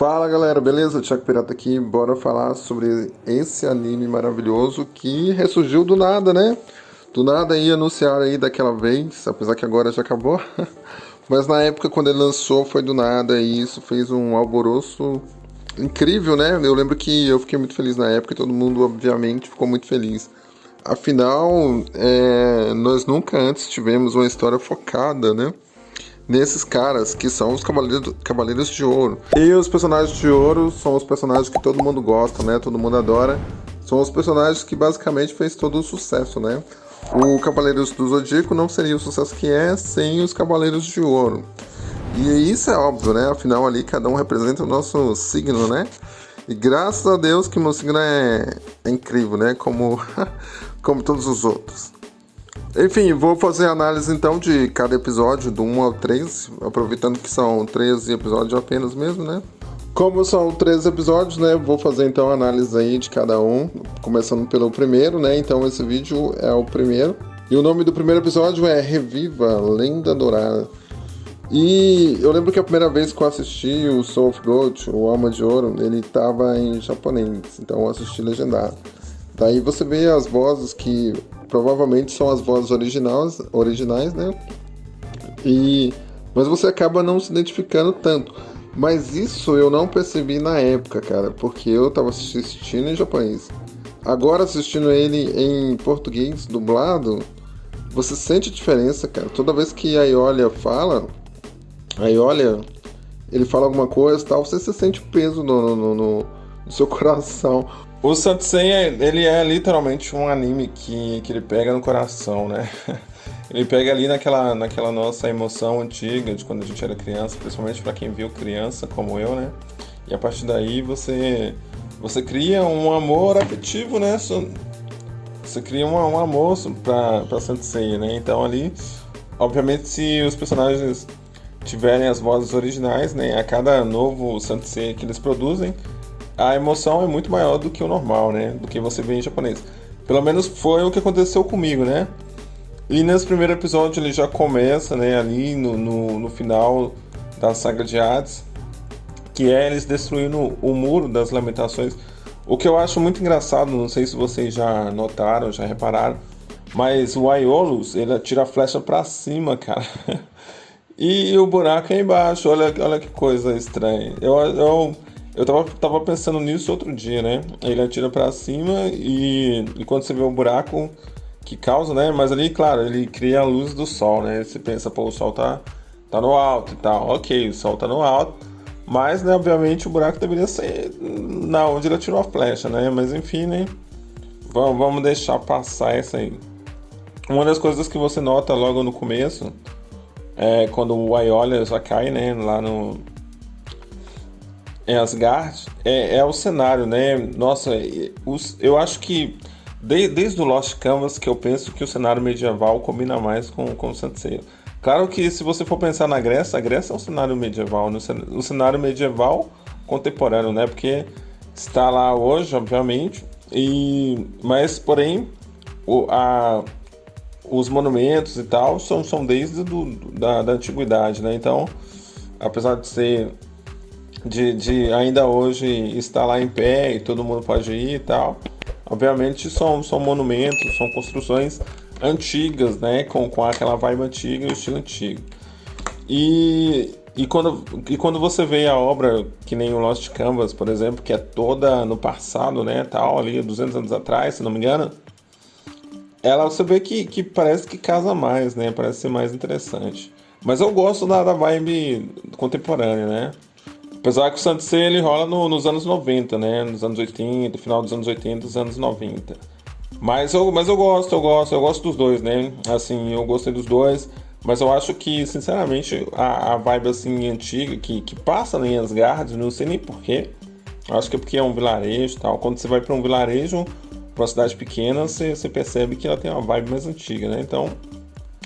Fala galera, beleza? Thiago Pirata aqui, bora falar sobre esse anime maravilhoso que ressurgiu do nada, né? Do nada aí anunciaram aí daquela vez, apesar que agora já acabou. Mas na época quando ele lançou foi do nada e isso fez um alvoroço incrível, né? Eu lembro que eu fiquei muito feliz na época e todo mundo obviamente ficou muito feliz. Afinal, nós nunca antes tivemos uma história focada, né? Nesses caras que são os Cavaleiros de Ouro. E os personagens de ouro são os personagens que todo mundo gosta, né? Todo mundo adora. São os personagens que basicamente fez todo o sucesso, né? O Cavaleiros do Zodíaco não seria o sucesso que é sem os Cavaleiros de Ouro. E isso é óbvio, né? Afinal ali cada um representa o nosso signo, né? E graças a Deus que meu signo é incrível, né? Como, como todos os outros. Enfim, vou fazer análise então de cada episódio, do 1 ao 3, aproveitando que são 13 episódios apenas mesmo, né? Como são 13 episódios, né, vou fazer então a análise aí de cada um, começando pelo primeiro, né, então esse vídeo é o primeiro. E o nome do primeiro episódio é Reviva, Lenda Dourada. E eu lembro que a primeira vez que eu assisti o Soul of Gold, o Alma de Ouro, ele estava em japonês, então eu assisti legendado. Daí você vê as vozes que provavelmente são as vozes originais, né? Mas você acaba não se identificando tanto. Mas isso eu não percebi na época, cara, porque eu tava assistindo em japonês. Agora assistindo ele em português dublado, você sente a diferença, cara. Toda vez que a Iolia fala, ele fala alguma coisa e tal, você sente o peso no seu coração. O Saint Seiya, ele é literalmente um anime que ele pega no coração, né? Ele pega ali naquela nossa emoção antiga de quando a gente era criança, principalmente para quem viu criança como eu, né? E a partir daí você cria um amor afetivo, né? Você cria um amor pra Saint Seiya, né? Então ali, obviamente, se os personagens tiverem as vozes originais, né? A cada novo Saint Seiya que eles produzem, a emoção é muito maior do que o normal, né? Do que você vê em japonês. Pelo menos foi o que aconteceu comigo, né? E nesse primeiro episódio ele já começa, né? Ali no final da saga de Hades, que é eles destruindo o Muro das Lamentações. O que eu acho muito engraçado, não sei se vocês já notaram, já repararam, mas o Aiolus, ele atira a flecha pra cima, cara. E o buraco é embaixo, olha que coisa estranha. Eu tava pensando nisso outro dia, né? Ele atira pra cima e quando você vê o buraco que causa, né? Mas ali, claro, ele cria a luz do sol, né? Você pensa, pô, o sol tá no alto e tal. Ok, o sol tá no alto, mas, né, obviamente o buraco deveria ser na onde ele atirou a flecha, né? Mas enfim, né? Vamos deixar passar essa aí. Uma das coisas que você nota logo no começo é quando o Aiolia já cai, né? Lá no Asgard, é o cenário, né? Nossa, eu acho que desde o Lost Canvas que eu penso que o cenário medieval combina mais com o Saint Seiya. Claro que se você for pensar na Grécia, a Grécia é um cenário medieval, um cenário medieval contemporâneo, né? Porque está lá hoje, obviamente, mas porém os monumentos e tal são desde da antiguidade, né? Então, apesar de ser de ainda hoje estar lá em pé e todo mundo pode ir e tal. Obviamente são monumentos, são construções antigas, né? Com aquela vibe antiga e o estilo antigo. E quando você vê a obra, que nem o Lost Canvas, por exemplo, que é toda no passado, né? Tal, ali 200 anos atrás, se não me engano, você vê que parece que casa mais, né? Parece ser mais interessante. Mas eu gosto da vibe contemporânea, né? Apesar que o Saint Seiya ele rola nos anos 90, né? Nos anos 80, final dos anos 80, dos anos 90. Mas eu gosto dos dois, né? Assim, eu gostei dos dois, mas eu acho que, sinceramente, a vibe assim antiga que passa em Asgard, não sei nem porquê. Acho que é porque é um vilarejo e tal. Quando você vai para um vilarejo, para uma cidade pequena, você percebe que ela tem uma vibe mais antiga, né? Então,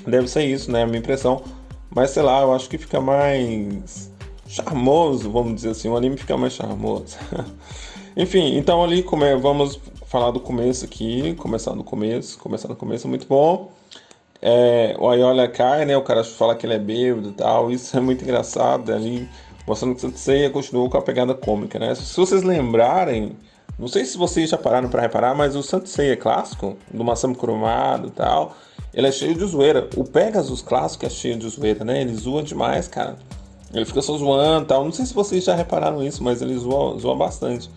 deve ser isso, né? A minha impressão. Mas sei lá, eu acho que fica mais charmoso, vamos dizer assim, o anime fica mais charmoso. Enfim, então ali vamos falar do começo aqui, começar no começo, muito bom. O Aiolia cai, né, o cara fala que ele é bêbado e tal, isso é muito engraçado, ali mostrando que Saint Seiya continuou com a pegada cômica, né? Se vocês lembrarem, não sei se vocês já pararam pra reparar, mas o Saint Seiya clássico, do Masami Kurumada e tal, ele é cheio de zoeira. O Pegasus clássico é cheio de zoeira, né? Ele zoa demais, cara. Ele fica só zoando e tal. Não sei se vocês já repararam isso, mas ele zoa bastante.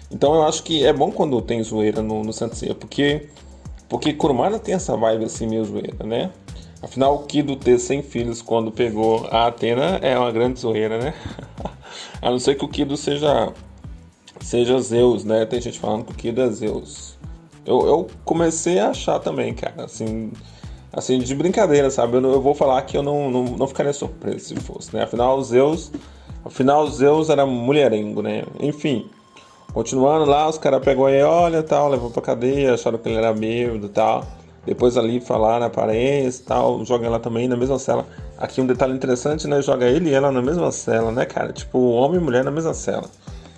Então eu acho que é bom quando tem zoeira no Saint Seiya, porque Kurumada tem essa vibe assim meio zoeira, né? Afinal, o Kido ter 100 filhos quando pegou a Athena é uma grande zoeira, né? A não ser que o Kido seja Zeus, né? Tem gente falando que o Kido é Zeus. Eu comecei a achar também, cara, assim de brincadeira, sabe? Eu vou falar que eu não ficaria surpreso se fosse, né? Afinal, Zeus era mulherengo, né? Enfim, continuando lá, os caras pegou aí, olha, tal, levou pra cadeia, acharam que ele era bêbado e tal. Depois ali falar na aparência e tal, joga ela também na mesma cela. Aqui um detalhe interessante, né? Joga ele e ela na mesma cela, né, cara? Tipo, homem e mulher na mesma cela.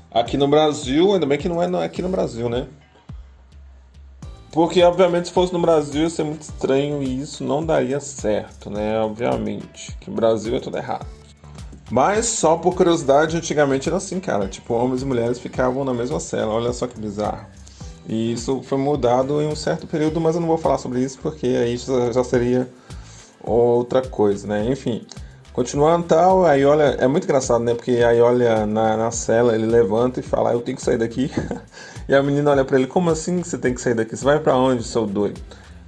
Aqui no Brasil, ainda bem que não é aqui no Brasil, né? Porque, obviamente, se fosse no Brasil ia ser muito estranho e isso não daria certo, né? Obviamente, que o Brasil é tudo errado. Mas, só por curiosidade, antigamente era assim, cara. Tipo, homens e mulheres ficavam na mesma cela, olha só que bizarro. E isso foi mudado em um certo período, mas eu não vou falar sobre isso porque aí já seria outra coisa, né? Enfim, continuando tal, aí olha, é muito engraçado, né? Porque aí olha na cela, ele levanta e fala, eu tenho que sair daqui. E a menina olha pra ele, como assim você tem que sair daqui? Você vai pra onde, seu doido?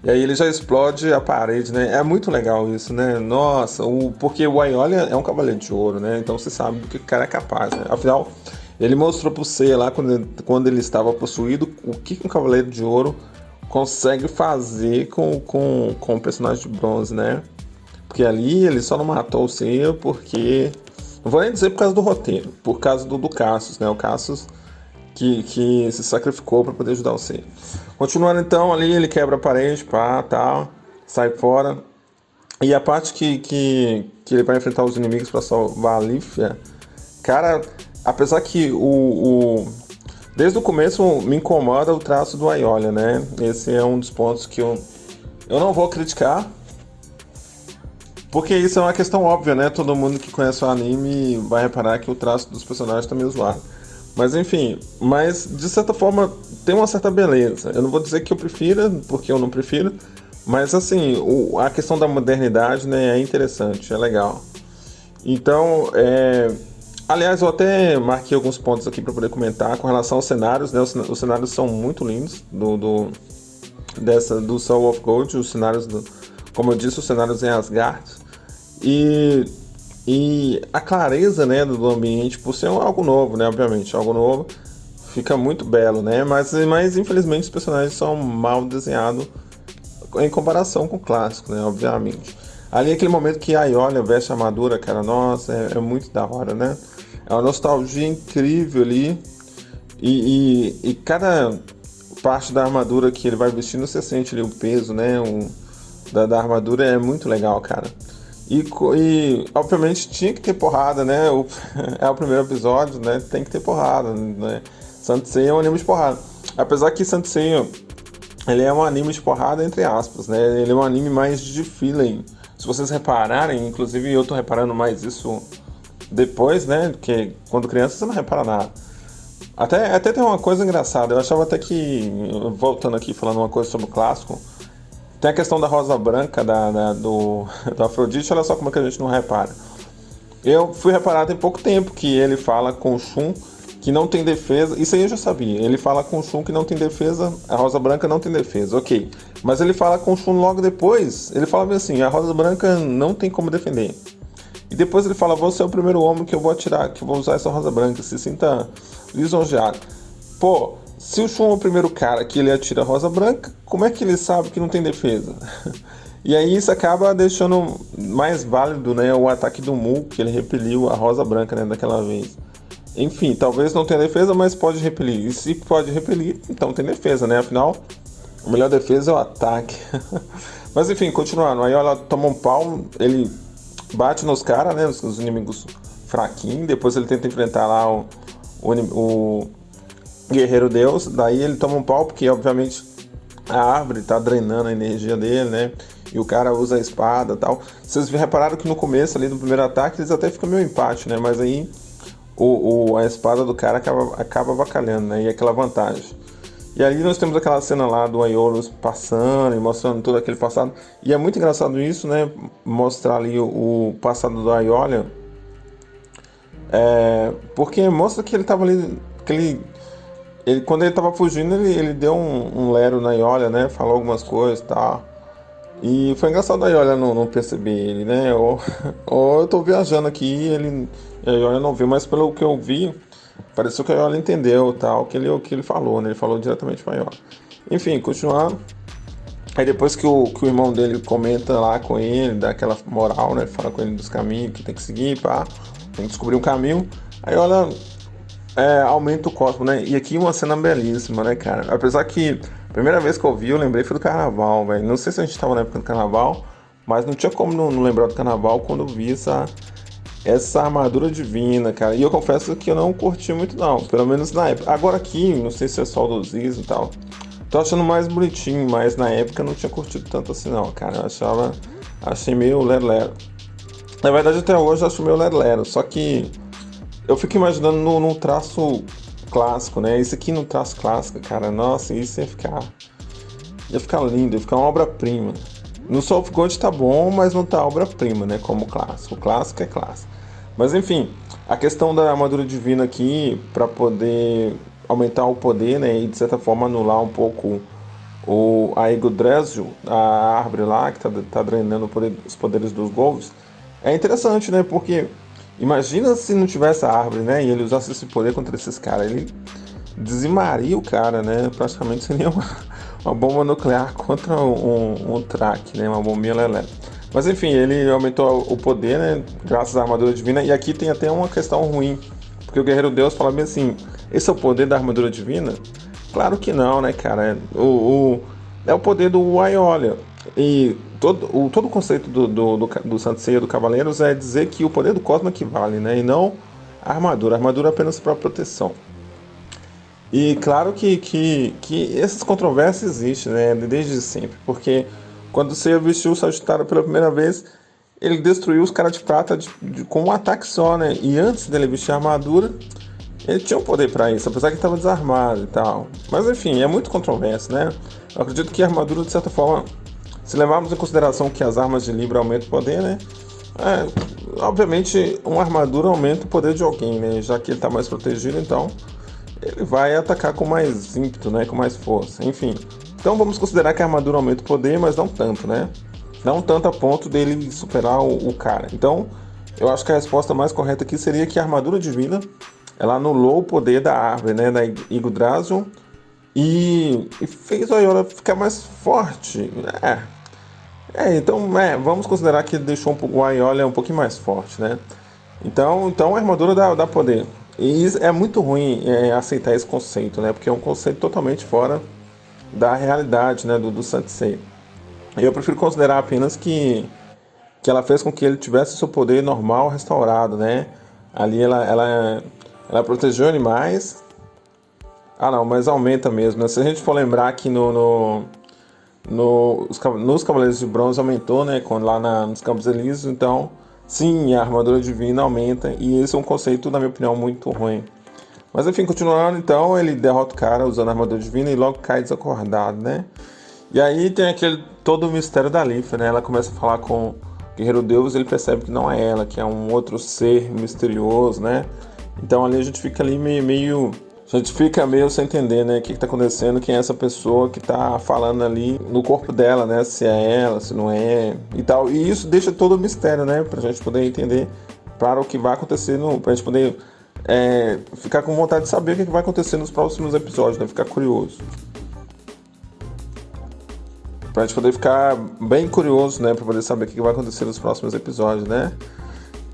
E aí ele já explode a parede, né? É muito legal isso, né? Nossa, porque o Aiolia é um cavaleiro de ouro, né? Então você sabe do que o cara é capaz, né? Afinal, ele mostrou pro Seiya lá, quando ele estava possuído, o que um cavaleiro de ouro consegue fazer com o personagem de bronze, né? Porque ali ele só não matou o Seiya porque... Não vou nem dizer por causa do roteiro, por causa do Cassius, né? O Cassius que se sacrificou para poder ajudar o Seiya. Continuando então, ali ele quebra a parede, pá, tal, sai fora. E a parte que ele vai enfrentar os inimigos para salvar a Lifia, cara, apesar que desde o começo me incomoda o traço do Aiolia, né? Esse é um dos pontos que eu não vou criticar, porque isso é uma questão óbvia, né? Todo mundo que conhece o anime vai reparar que o traço dos personagens tá meio zoado. Mas enfim, de certa forma tem uma certa beleza. Eu não vou dizer que eu prefira, porque eu não prefiro, mas assim, a questão da modernidade, né, é interessante, é legal. Então, aliás, eu até marquei alguns pontos aqui para poder comentar com relação aos cenários, né? Os cenários são muito lindos do Soul of Gold, os cenários, como eu disse, os cenários em Asgard. E a clareza, né, do ambiente, por ser algo novo, né, obviamente, algo novo, fica muito belo, né, mas infelizmente os personagens são mal desenhados em comparação com o clássico, né, obviamente. Ali aquele momento que a Aiolia veste a armadura, cara, nossa, é muito da hora, né, é uma nostalgia incrível ali, e cada parte da armadura que ele vai vestindo, você sente ali o peso, né, da armadura, é muito legal, cara. E obviamente tinha que ter porrada, né? É o primeiro episódio, né? Tem que ter porrada, né? Saint Seiya é um anime de porrada. Apesar que Saint Seiya, ele é um anime de porrada entre aspas, né? Ele é um anime mais de feeling. Se vocês repararem, inclusive eu tô reparando mais isso depois, né? Porque quando criança você não repara nada. Até tem uma coisa engraçada. Eu achava até que, voltando aqui falando uma coisa sobre o clássico, tem a questão da rosa branca do Afrodite, olha só como é que a gente não repara. Eu fui reparar tem pouco tempo que ele fala com o Shun que não tem defesa, isso aí eu já sabia. Ele fala com o Shun que não tem defesa, a rosa branca não tem defesa, ok. Mas ele fala com o Shun logo depois, ele fala assim, a rosa branca não tem como defender. E depois ele fala, você é o primeiro homem que eu vou atirar, que eu vou usar essa rosa branca, se sinta lisonjeado. Pô, se o Shun é o primeiro cara que ele atira a rosa branca, como é que ele sabe que não tem defesa? E aí isso acaba deixando mais válido, né, o ataque do Mu, que ele repeliu a rosa branca, né, daquela vez. Enfim, talvez não tenha defesa, mas pode repelir. E se pode repelir, então tem defesa, né? Afinal, a melhor defesa é o ataque. Mas enfim, continuando. Aí ela toma um pau, ele bate nos caras, né, os inimigos fraquinhos. Depois ele tenta enfrentar lá o Guerreiro Deus, daí ele toma um pau porque obviamente a árvore tá drenando a energia dele, né? E o cara usa a espada e tal. Vocês repararam que no começo ali do primeiro ataque eles até ficam meio empate, né? Mas aí a espada do cara acaba avacalhando, né? E aquela vantagem. E ali nós temos aquela cena lá do Aiolos passando e mostrando todo aquele passado. E é muito engraçado isso, né? Mostrar ali o passado do Aiolia. Porque mostra que ele tava ali. Que quando ele tava fugindo, ele deu um lero na Aiolia, né? Falou algumas coisas e tal. E foi engraçado a Aiolia não perceber ele, né? Ou eu tô viajando aqui e a Aiolia não viu, mas pelo que eu vi, pareceu que a Aiolia entendeu tal, o que ele falou, né? Ele falou diretamente pra Aiolia. Enfim, continuando. Aí depois que o irmão dele comenta lá com ele, dá aquela moral, né? Fala com ele dos caminhos que tem que seguir, pá. Tem que descobrir um caminho. Aí olha, aumenta o cosmo, né? E aqui uma cena belíssima, né, cara? Apesar que a primeira vez que eu vi, eu lembrei foi do carnaval, velho. Não sei se a gente tava na época do carnaval, mas não tinha como não lembrar do carnaval quando eu vi essa armadura divina, cara. E eu confesso que eu não curti muito, não. Pelo menos na época. Agora aqui, não sei se é saudosismo e tal. Tô achando mais bonitinho, mas na época eu não tinha curtido tanto assim, não, cara. Eu achei meio lero-lero. Na verdade, até hoje eu acho meio lero-lero. Só que eu fico imaginando num traço clássico, né? Isso aqui no traço clássico, cara. Nossa, isso ia ficar lindo, ia ficar uma obra-prima. No Soft Gold tá bom, mas não tá obra-prima, né? Como o clássico. O clássico é clássico. Mas enfim, a questão da armadura divina aqui, para poder aumentar o poder, né? E de certa forma anular um pouco a Yggdrasil, a árvore lá que tá drenando os poderes dos Golvos. É interessante, né? Porque imagina se não tivesse a árvore, né? E ele usasse esse poder contra esses caras. Ele dizimaria o cara, né? Praticamente seria uma bomba nuclear contra um track, né? Uma bombinha lelé. Mas enfim, ele aumentou o poder, né? Graças à armadura divina. E aqui tem até uma questão ruim. Porque o Guerreiro Deus fala bem assim: esse é o poder da armadura divina? Claro que não, né, cara? É o poder do Aiolia. E todo o conceito do Santo Seiya do Cavaleiros é dizer que o poder do Cosmo equivale, né? E não a armadura. A armadura é apenas para proteção. E claro que essas controvérsias existem, né? Desde sempre. Porque quando o Seiya vestiu o Sagitário pela primeira vez, ele destruiu os caras de prata com um ataque só, né? E antes dele vestir a armadura, ele tinha um poder para isso, apesar que estava desarmado e tal. Mas enfim, é muito controverso, né? Eu acredito que a armadura, de certa forma, se levarmos em consideração que as armas de Libra aumentam o poder, né? Obviamente, uma armadura aumenta o poder de alguém, né? Já que ele está mais protegido, então ele vai atacar com mais ímpeto, né? Com mais força, enfim. Então vamos considerar que a armadura aumenta o poder, mas não tanto, né? Não tanto a ponto dele superar o cara. Então, eu acho que a resposta mais correta aqui seria que a armadura divina, ela anulou o poder da árvore, né? Da Yggdrasil e fez o Aiolia ficar mais forte. Então, vamos considerar que ele deixou o Aiolia um pouquinho mais forte, né? Então a armadura dá poder. E é muito ruim aceitar esse conceito, né? Porque é um conceito totalmente fora da realidade, né? Do Saint Seiya. Eu prefiro considerar apenas que ela fez com que ele tivesse seu poder normal restaurado, né? Ali ela protegeu animais. Não, mas aumenta mesmo, né? Se a gente for lembrar que nos Cavaleiros de Bronze aumentou, né? Nos Campos Elíseos, então sim, a armadura divina aumenta. E esse é um conceito, na minha opinião, muito ruim. Mas enfim, continuando, então, ele derrota o cara usando a armadura divina e logo cai desacordado, né? E aí tem todo o mistério da Lífia, né? Ela começa a falar com o Guerreiro Deus e ele percebe que não é ela, que é um outro ser misterioso, né? Então ali a gente fica ali meio sem entender, né? O que está acontecendo, quem é essa pessoa que está falando ali no corpo dela, né? Se é ela, se não é e tal. E isso deixa todo o mistério, né? Pra gente poder entender para o que vai acontecer, pra gente poder ficar com vontade de saber o que vai acontecer nos próximos episódios, né? Ficar curioso. Pra gente poder ficar bem curioso, né? Pra poder saber o que vai acontecer nos próximos episódios, né?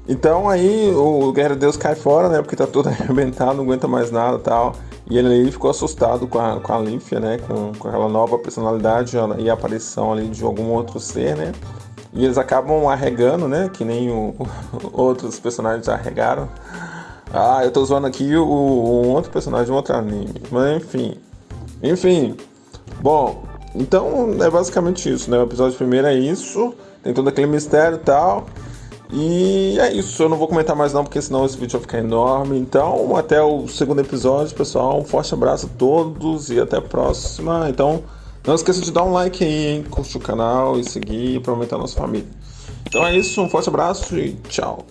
Então aí o Guerreiro Deus cai fora, né? Porque tá todo arrebentado, não aguenta mais nada e tal. E ele aí ficou assustado com a Lífia, né? Com aquela nova personalidade e a aparição ali de algum outro ser, né? E eles acabam arregando, né? Que nem outros personagens arregaram. Eu tô zoando aqui um outro personagem de um outro anime. Mas enfim. Bom, então é basicamente isso, né? O episódio primeiro é isso. Tem todo aquele mistério e tal. E é isso, eu não vou comentar mais não, porque senão esse vídeo vai ficar enorme. Então, até o segundo episódio, pessoal. Um forte abraço a todos e até a próxima. Então, não esqueça de dar um like aí, hein? Curtir o canal e seguir para aumentar a nossa família. Então é isso, um forte abraço e tchau.